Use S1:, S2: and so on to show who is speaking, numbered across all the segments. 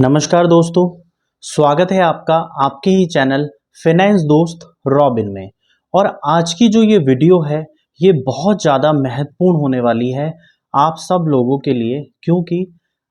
S1: नमस्कार दोस्तों, स्वागत है आपका आपके ही चैनल फाइनेंस दोस्त रॉबिन में। और आज की जो ये वीडियो है ये बहुत ज़्यादा महत्वपूर्ण होने वाली है आप सब लोगों के लिए, क्योंकि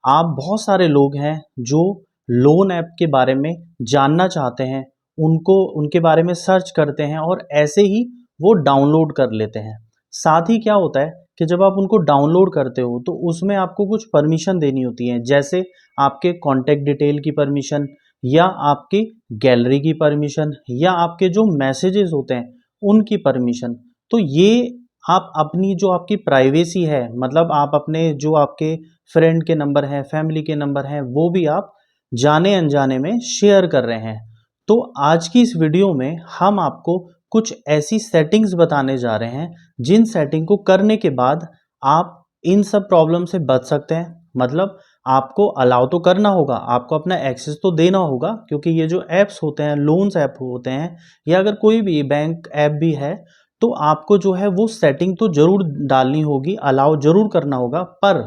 S1: आप बहुत सारे लोग हैं जो लोन ऐप के बारे में जानना चाहते हैं, उनको उनके बारे में सर्च करते हैं और ऐसे ही वो डाउनलोड कर लेते हैं। साथ ही क्या होता है कि जब आप उनको डाउनलोड करते हो तो उसमें आपको कुछ परमिशन देनी होती है, जैसे आपके कॉन्टैक्ट डिटेल की परमिशन या आपकी गैलरी की परमिशन या आपके जो मैसेजेस होते हैं उनकी परमिशन। तो ये आप अपनी जो आपकी प्राइवेसी है, मतलब आप अपने जो आपके फ्रेंड के नंबर हैं, फैमिली के नंबर हैं, वो भी आप जाने अनजाने में शेयर कर रहे हैं। तो आज की इस वीडियो में हम आपको कुछ ऐसी सेटिंग्स बताने जा रहे हैं जिन सेटिंग को करने के बाद आप इन सब प्रॉब्लम से बच सकते हैं। मतलब आपको अलाउ तो करना होगा, आपको अपना एक्सेस तो देना होगा, क्योंकि ये जो ऐप्स होते हैं, लोन्स ऐप होते हैं या अगर कोई भी बैंक ऐप भी है, तो आपको जो है वो सेटिंग तो ज़रूर डालनी होगी, अलाउ ज़रूर करना होगा। पर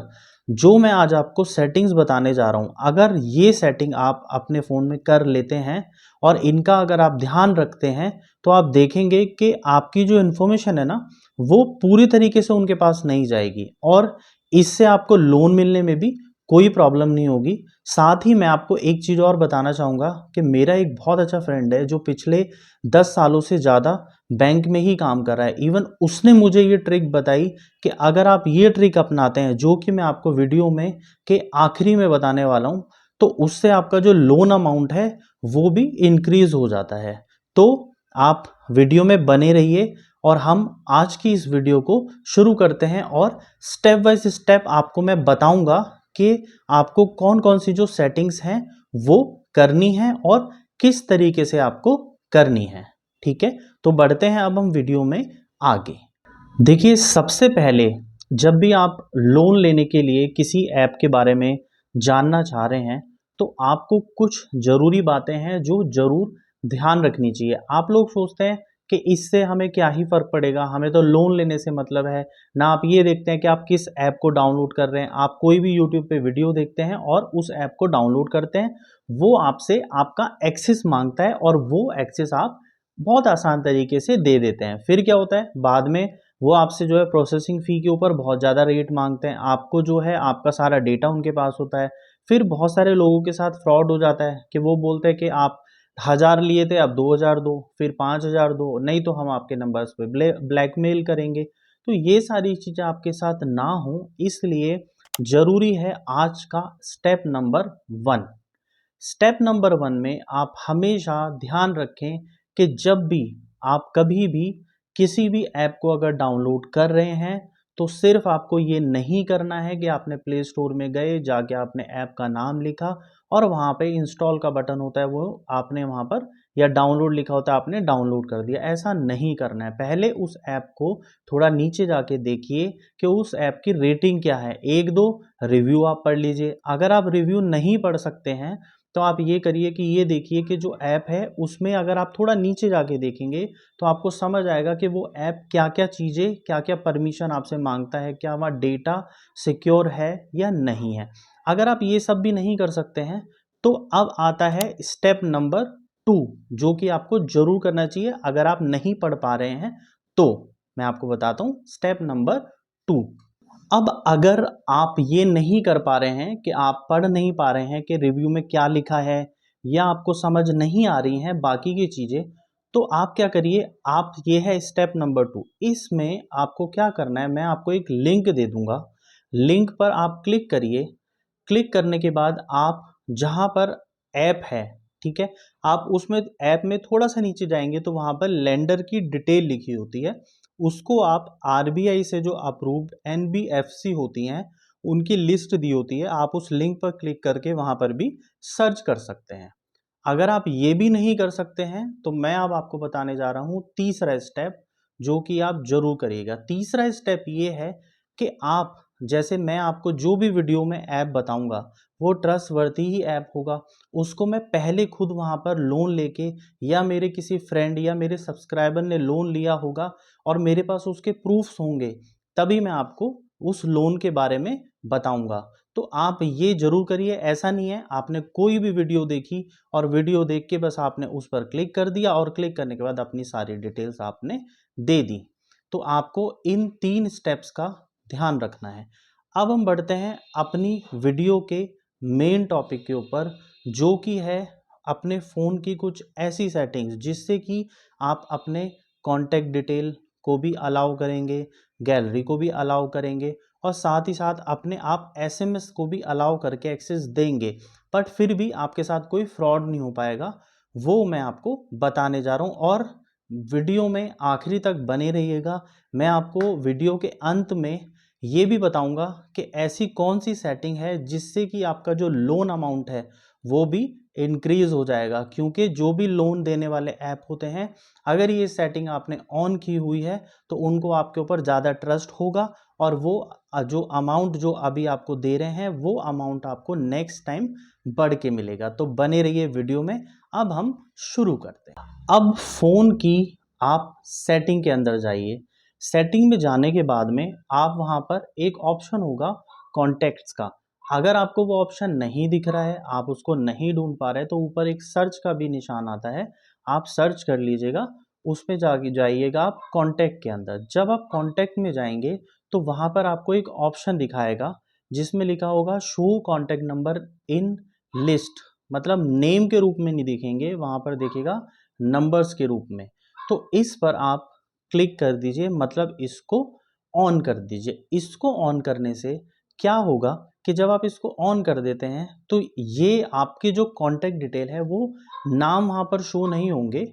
S1: जो मैं आज आपको सेटिंग्स बताने जा रहा हूँ, अगर ये सेटिंग आप अपने फ़ोन में कर लेते हैं और इनका अगर आप ध्यान रखते हैं, तो आप देखेंगे कि आपकी जो इन्फॉर्मेशन है ना, वो पूरी तरीके से उनके पास नहीं जाएगी और इससे आपको लोन मिलने में भी कोई प्रॉब्लम नहीं होगी। साथ ही मैं आपको एक चीज़ और बताना चाहूँगा कि मेरा एक बहुत अच्छा फ्रेंड है जो पिछले 10 सालों से ज़्यादा बैंक में ही काम कर रहा है। इवन उसने मुझे ये ट्रिक बताई कि अगर आप ये ट्रिक अपनाते हैं, जो कि मैं आपको वीडियो में के आखिरी में बताने वाला हूँ, तो उससे आपका जो लोन अमाउंट है वो भी इंक्रीज हो जाता है। तो आप वीडियो में बने रहिए और हम आज की इस वीडियो को शुरू करते हैं और स्टेप बाय स्टेप आपको मैं बताऊंगा कि आपको कौन कौन सी जो सेटिंग्स हैं वो करनी है और किस तरीके से आपको करनी है। ठीक है, तो बढ़ते हैं अब हम वीडियो में आगे। देखिए, सबसे पहले जब भी आप लोन लेने के लिए किसी ऐप के बारे में जानना चाह रहे हैं, तो आपको कुछ ज़रूरी बातें हैं जो ज़रूर ध्यान रखनी चाहिए। आप लोग सोचते हैं कि इससे हमें क्या ही फ़र्क पड़ेगा, हमें तो लोन लेने से मतलब है ना। आप ये देखते हैं कि आप किस ऐप को डाउनलोड कर रहे हैं, आप कोई भी यूट्यूब पे वीडियो देखते हैं और उस ऐप को डाउनलोड करते हैं, वो आपसे आपका एक्सेस मांगता है और वो एक्सेस आप बहुत आसान तरीके से दे देते हैं। फिर क्या होता है, बाद में वो आपसे जो है प्रोसेसिंग फ़ी के ऊपर बहुत ज़्यादा रेट मांगते हैं। आपको जो है आपका सारा डेटा उनके पास होता है। फिर बहुत सारे लोगों के साथ फ्रॉड हो जाता है कि वो बोलते हैं कि आप 1000 लिए थे, अब 2000 दो, फिर 5000 दो, नहीं तो हम आपके नंबर्स पे ब्लैकमेल करेंगे। तो ये सारी चीज़ें आपके साथ ना हो, इसलिए ज़रूरी है आज का स्टेप नंबर 1। स्टेप नंबर 1 में आप हमेशा ध्यान रखें कि जब भी आप कभी भी किसी भी ऐप को अगर डाउनलोड कर रहे हैं, तो सिर्फ आपको ये नहीं करना है कि आपने प्ले स्टोर में गए, जाके आपने ऐप का नाम लिखा और वहाँ पे इंस्टॉल का बटन होता है वो आपने वहाँ पर, या डाउनलोड लिखा होता है आपने डाउनलोड कर दिया। ऐसा नहीं करना है। पहले उस ऐप को थोड़ा नीचे जाके देखिए कि उस ऐप की रेटिंग क्या है। 1-2 रिव्यू आप पढ़ लीजिए। अगर आप रिव्यू नहीं पढ़ सकते हैं, तो आप ये करिए कि ये देखिए कि जो ऐप है उसमें अगर आप थोड़ा नीचे जाके देखेंगे, तो आपको समझ आएगा कि वो ऐप क्या-क्या चीज़ें, क्या-क्या परमिशन आपसे माँगता है, क्या वहाँ डेटा सिक्योर है या नहीं है। अगर आप ये सब भी नहीं कर सकते हैं, तो अब आता है स्टेप नंबर 2, जो कि आपको ज़रूर करना चाहिए अगर आप नहीं पढ़ पा रहे हैं तो। मैं आपको बताता हूँ स्टेप नंबर 2। अब अगर आप ये नहीं कर पा रहे हैं कि आप पढ़ नहीं पा रहे हैं कि रिव्यू में क्या लिखा है, या आपको समझ नहीं आ रही हैं बाकी की चीज़ें, तो आप क्या करिए, आप ये है स्टेप नंबर 2। इसमें आपको क्या करना है, मैं आपको एक लिंक दे दूँगा। लिंक पर आप क्लिक करिए। क्लिक करने के बाद आप जहाँ पर ऐप है, ठीक है, आप उसमें ऐप में थोड़ा-सा नीचे जाएँगे तो वहाँ पर लेंडर की डिटेल लिखी होती है। उसको आप आरबीआई से जो अप्रूव्ड एनबीएफसी होती हैं, उनकी लिस्ट दी होती है, आप उस लिंक पर क्लिक करके वहाँ पर भी सर्च कर सकते हैं। अगर आप ये भी नहीं कर सकते हैं, तो मैं अब आपको बताने जा रहा हूँ तीसरा स्टेप, जो कि आप ज़रूर करिएगा। तीसरा स्टेप ये है कि आप, जैसे मैं आपको जो भी वीडियो में ऐप बताऊँगा, वो ट्रस्टवर्दी ही ऐप होगा। उसको मैं पहले खुद वहाँ पर लोन लेके, या मेरे किसी फ्रेंड या मेरे सब्सक्राइबर ने लोन लिया होगा और मेरे पास उसके प्रूफ्स होंगे, तभी मैं आपको उस लोन के बारे में बताऊँगा। तो आप ये जरूर करिए। ऐसा नहीं है आपने कोई भी वीडियो देखी और वीडियो देख के बस आपने उस पर क्लिक कर दिया और क्लिक करने के बाद अपनी सारी डिटेल्स आपने दे दी। तो आपको इन 3 स्टेप्स का ध्यान रखना है। अब हम बढ़ते हैं अपनी वीडियो के मेन टॉपिक के ऊपर, जो कि है अपने फ़ोन की कुछ ऐसी सेटिंग्स जिससे कि आप अपने कॉन्टैक्ट डिटेल को भी अलाउ करेंगे, गैलरी को भी अलाउ करेंगे और साथ ही साथ अपने आप एसएमएस को भी अलाउ करके एक्सेस देंगे, बट फिर भी आपके साथ कोई फ्रॉड नहीं हो पाएगा। वो मैं आपको बताने जा रहा हूँ और वीडियो में आखिरी तक बने रहिएगा। मैं आपको वीडियो के अंत में ये भी बताऊंगा कि ऐसी कौन सी सेटिंग है जिससे कि आपका जो लोन अमाउंट है वो भी इंक्रीज हो जाएगा, क्योंकि जो भी लोन देने वाले ऐप होते हैं अगर ये सेटिंग आपने ऑन की हुई है तो उनको आपके ऊपर ज़्यादा ट्रस्ट होगा और वो जो अमाउंट जो अभी आपको दे रहे हैं वो अमाउंट आपको नेक्स्ट टाइम बढ़ के मिलेगा। तो बने रहिए वीडियो में। अब हम शुरू करते हैं। अब फ़ोन की आप सेटिंग के अंदर जाइए। सेटिंग में जाने के बाद में आप वहाँ पर एक ऑप्शन होगा कॉन्टैक्ट्स का। अगर आपको वो ऑप्शन नहीं दिख रहा है, आप उसको नहीं ढूंढ पा रहे, तो ऊपर एक सर्च का भी निशान आता है, आप सर्च कर लीजिएगा। उसमें जाके जाइएगा आप कॉन्टैक्ट के अंदर। जब आप कॉन्टैक्ट में जाएंगे तो वहाँ पर आपको एक ऑप्शन दिखाएगा जिसमें लिखा होगा show contact number in list, मतलब नेम के रूप में नहीं दिखेंगे, वहाँ पर दिखेगा नंबर्स के रूप में। तो इस पर आप क्लिक कर दीजिए, मतलब इसको ऑन कर दीजिए। इसको ऑन करने से क्या होगा कि जब आप इसको ऑन कर देते हैं तो ये आपके जो कॉन्टैक्ट डिटेल है वो नाम वहाँ पर शो नहीं होंगे,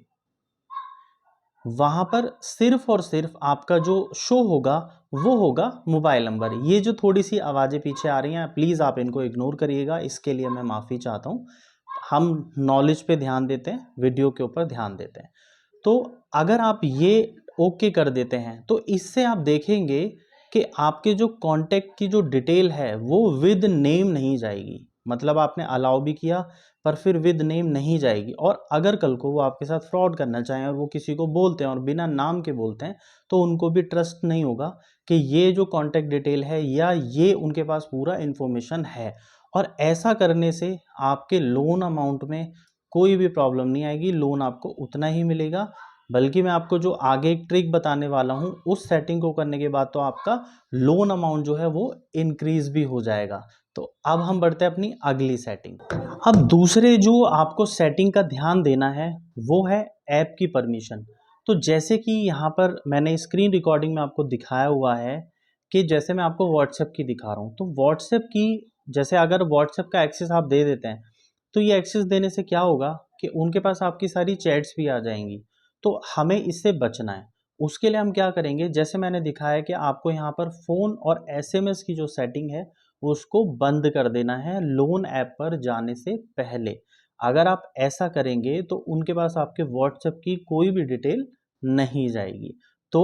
S1: वहाँ पर सिर्फ और सिर्फ आपका जो शो होगा वो होगा मोबाइल नंबर। ये जो थोड़ी सी आवाज़ें पीछे आ रही हैं प्लीज़ आप इनको इग्नोर करिएगा, इसके लिए मैं माफ़ी चाहता हूँ। हम नॉलेज पे ध्यान देते हैं, वीडियो के ऊपर ध्यान देते हैं। तो अगर आप ये ओके कर देते हैं तो इससे आप देखेंगे कि आपके जो कांटेक्ट की जो डिटेल है वो विद नेम नहीं जाएगी। मतलब आपने अलाउ भी किया पर फिर विद नेम नहीं जाएगी। और अगर कल को वो आपके साथ फ्रॉड करना चाहें और वो किसी को बोलते हैं और बिना नाम के बोलते हैं तो उनको भी ट्रस्ट नहीं होगा कि ये जो कांटेक्ट डिटेल है या ये उनके पास पूरा इन्फॉर्मेशन है। और ऐसा करने से आपके लोन अमाउंट में कोई भी प्रॉब्लम नहीं आएगी, लोन आपको उतना ही मिलेगा। बल्कि मैं आपको जो आगे एक ट्रिक बताने वाला हूँ उस सेटिंग को करने के बाद तो आपका लोन अमाउंट जो है वो इंक्रीज भी हो जाएगा। तो अब हम बढ़ते हैं अपनी अगली सेटिंग। अब दूसरे जो आपको सेटिंग का ध्यान देना है वो है ऐप की परमिशन। तो जैसे कि यहाँ पर मैंने स्क्रीन रिकॉर्डिंग में आपको दिखाया हुआ है कि जैसे मैं आपको व्हाट्सएप की दिखा रहा हूँ, तो व्हाट्सएप की जैसे अगर व्हाट्सएप का एक्सेस आप दे देते हैं तो ये एक्सेस देने से क्या होगा कि उनके पास आपकी सारी चैट्स भी आ जाएंगी। तो हमें इससे बचना है। उसके लिए हम क्या करेंगे, जैसे मैंने दिखाया कि आपको यहाँ पर फ़ोन और एसएमएस की जो सेटिंग है उसको बंद कर देना है लोन ऐप पर जाने से पहले। अगर आप ऐसा करेंगे तो उनके पास आपके व्हाट्सएप की कोई भी डिटेल नहीं जाएगी। तो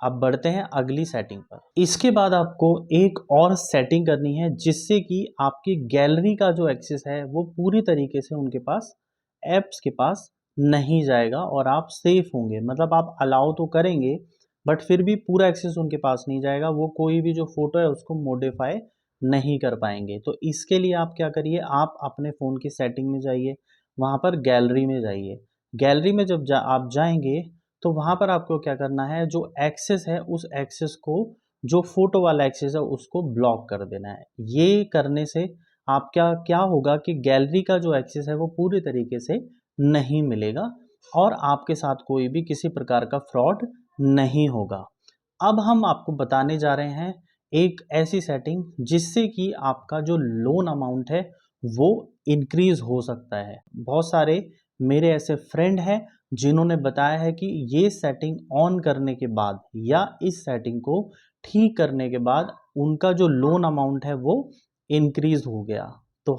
S1: अब बढ़ते हैं अगली सेटिंग पर। इसके बाद आपको एक और सेटिंग करनी है जिससे कि आपकी गैलरी का जो एक्सेस है वो पूरी तरीके से उनके पास, ऐप्स के पास नहीं जाएगा और आप सेफ होंगे। मतलब आप अलाउ तो करेंगे बट फिर भी पूरा एक्सेस उनके पास नहीं जाएगा, वो कोई भी जो फोटो है उसको मॉडिफाई नहीं कर पाएंगे। तो इसके लिए आप क्या करिए, आप अपने फ़ोन की सेटिंग में जाइए, वहाँ पर गैलरी में जाइए। गैलरी में जब आप जाएंगे तो वहाँ पर आपको क्या करना है, जो एक्सेस है उस एक्सेस को, जो फोटो वाला एक्सेस है उसको ब्लॉक कर देना है। ये करने से आप क्या क्या होगा कि गैलरी का जो एक्सेस है वो पूरी तरीके से नहीं मिलेगा और आपके साथ कोई भी किसी प्रकार का फ्रॉड नहीं होगा। अब हम आपको बताने जा रहे हैं एक ऐसी सेटिंग जिससे कि आपका जो लोन अमाउंट है वो इंक्रीज हो सकता है। बहुत सारे मेरे ऐसे फ्रेंड हैं जिन्होंने बताया है कि ये सेटिंग ऑन करने के बाद या इस सेटिंग को ठीक करने के बाद उनका जो लोन अमाउंट है वो इंक्रीज हो गया। तो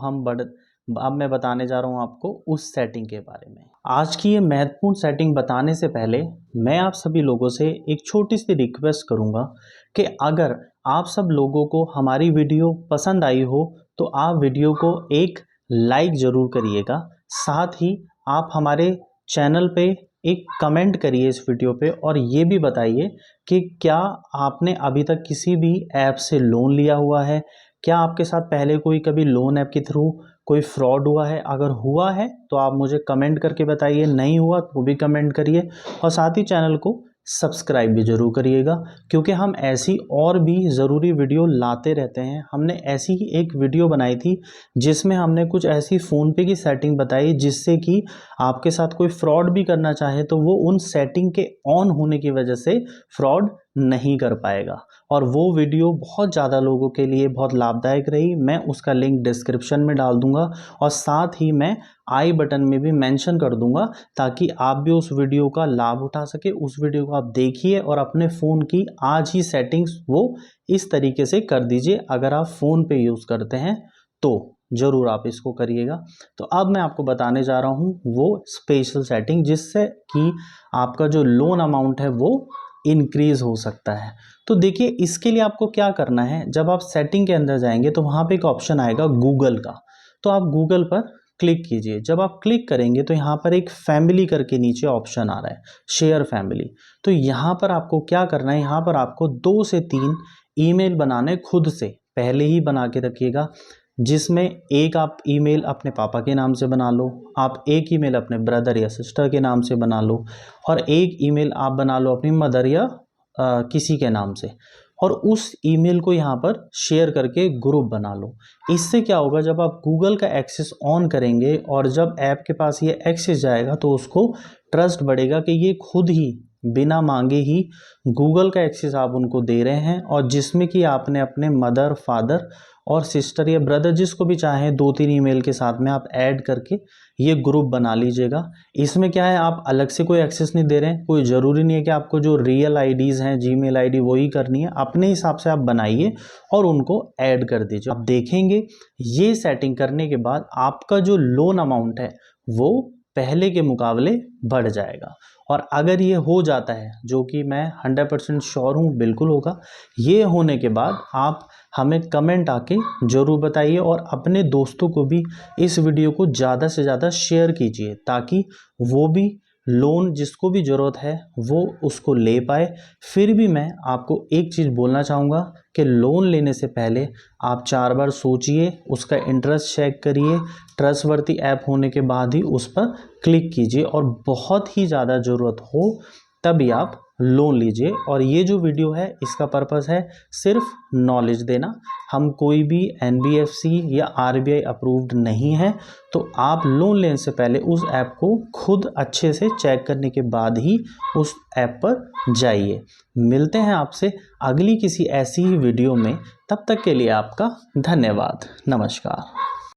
S1: अब मैं बताने जा रहा हूँ आपको उस सेटिंग के बारे में। आज की ये महत्वपूर्ण सेटिंग बताने से पहले मैं आप सभी लोगों से एक छोटी सी रिक्वेस्ट करूँगा कि अगर आप सब लोगों को हमारी वीडियो पसंद आई हो तो आप वीडियो को एक लाइक ज़रूर करिएगा। साथ ही आप हमारे चैनल पे एक कमेंट करिए इस वीडियो पे और ये भी बताइए कि क्या आपने अभी तक किसी भी ऐप से लोन लिया हुआ है, क्या आपके साथ पहले कोई कभी लोन ऐप के थ्रू कोई फ्रॉड हुआ है? अगर हुआ है तो आप मुझे कमेंट करके बताइए, नहीं हुआ तो भी कमेंट करिए और साथ ही चैनल को सब्सक्राइब भी ज़रूर करिएगा, क्योंकि हम ऐसी और भी ज़रूरी वीडियो लाते रहते हैं। हमने ऐसी ही एक वीडियो बनाई थी जिसमें हमने कुछ ऐसी फ़ोनपे की सेटिंग बताई जिससे कि आपके साथ कोई फ्रॉड भी करना चाहे तो वो उन सेटिंग के ऑन होने की वजह से फ्रॉड नहीं कर पाएगा। और वो वीडियो बहुत ज़्यादा लोगों के लिए बहुत लाभदायक रही। मैं उसका लिंक डिस्क्रिप्शन में डाल दूंगा और साथ ही मैं आई बटन में भी मेंशन कर दूंगा, ताकि आप भी उस वीडियो का लाभ उठा सके। उस वीडियो को आप देखिए और अपने फ़ोन की आज ही सेटिंग्स वो इस तरीके से कर दीजिए। अगर आप फ़ोन पे यूज़ करते हैं तो ज़रूर आप इसको करिएगा। तो अब मैं आपको बताने जा रहा हूँ वो स्पेशल सेटिंग जिससे कि आपका जो लोन अमाउंट है वो इंक्रीज़ हो सकता है। तो देखिए, इसके लिए आपको क्या करना है, जब आप सेटिंग के अंदर जाएंगे तो वहाँ पे एक ऑप्शन आएगा गूगल का, तो आप गूगल पर क्लिक कीजिए। जब आप क्लिक करेंगे तो यहाँ पर एक फैमिली करके नीचे ऑप्शन आ रहा है, शेयर फैमिली। तो यहाँ पर आपको क्या करना है, यहाँ पर आपको 2 से 3 ईमेल बनाने खुद से, पहले ही बना के रखिएगा, जिसमें एक आप ईमेल अपने पापा के नाम से बना लो, आप एक ईमेल अपने ब्रदर या सिस्टर के नाम से बना लो, और एक ईमेल आप बना लो अपनी मदर या किसी के नाम से, और उस ईमेल को यहाँ पर शेयर करके ग्रुप बना लो। इससे क्या होगा, जब आप गूगल का एक्सेस ऑन करेंगे और जब ऐप के पास ये एक्सेस जाएगा तो उसको ट्रस्ट बढ़ेगा कि ये खुद ही बिना मांगे ही गूगल का एक्सेस आप उनको दे रहे हैं, और जिसमें कि आपने अपने मदर, फादर और सिस्टर या ब्रदर जिसको भी चाहें 2-3 ईमेल के साथ में आप ऐड करके ये ग्रुप बना लीजिएगा। इसमें क्या है, आप अलग से कोई एक्सेस नहीं दे रहे हैं, कोई ज़रूरी नहीं है कि आपको जो रियल आईडीज़ हैं, जीमेल आईडी वही करनी है, अपने हिसाब से आप बनाइए और उनको ऐड कर दीजिए। आप देखेंगे ये सेटिंग करने के बाद आपका जो लोन अमाउंट है वो पहले के मुकाबले बढ़ जाएगा। और अगर ये हो जाता है, जो कि मैं 100% श्योर हूँ बिल्कुल होगा, ये होने के बाद आप हमें कमेंट आके ज़रूर बताइए और अपने दोस्तों को भी इस वीडियो को ज़्यादा से ज़्यादा शेयर कीजिए, ताकि वो भी लोन जिसको भी ज़रूरत है वो उसको ले पाए। फिर भी मैं आपको एक चीज़ बोलना चाहूँगा कि लोन लेने से पहले आप 4 बार सोचिए, उसका इंटरेस्ट चेक करिए, ट्रस्टवर्दी ऐप होने के बाद ही उस पर क्लिक कीजिए, और बहुत ही ज़्यादा ज़रूरत हो तभी आप लोन लीजिए। और ये जो वीडियो है इसका पर्पस है सिर्फ नॉलेज देना। हम कोई भी NBFC या RBI अप्रूव्ड नहीं है, तो आप लोन लेने से पहले उस ऐप को खुद अच्छे से चेक करने के बाद ही उस ऐप पर जाइए। मिलते हैं आपसे अगली किसी ऐसी ही वीडियो में, तब तक के लिए आपका धन्यवाद। नमस्कार।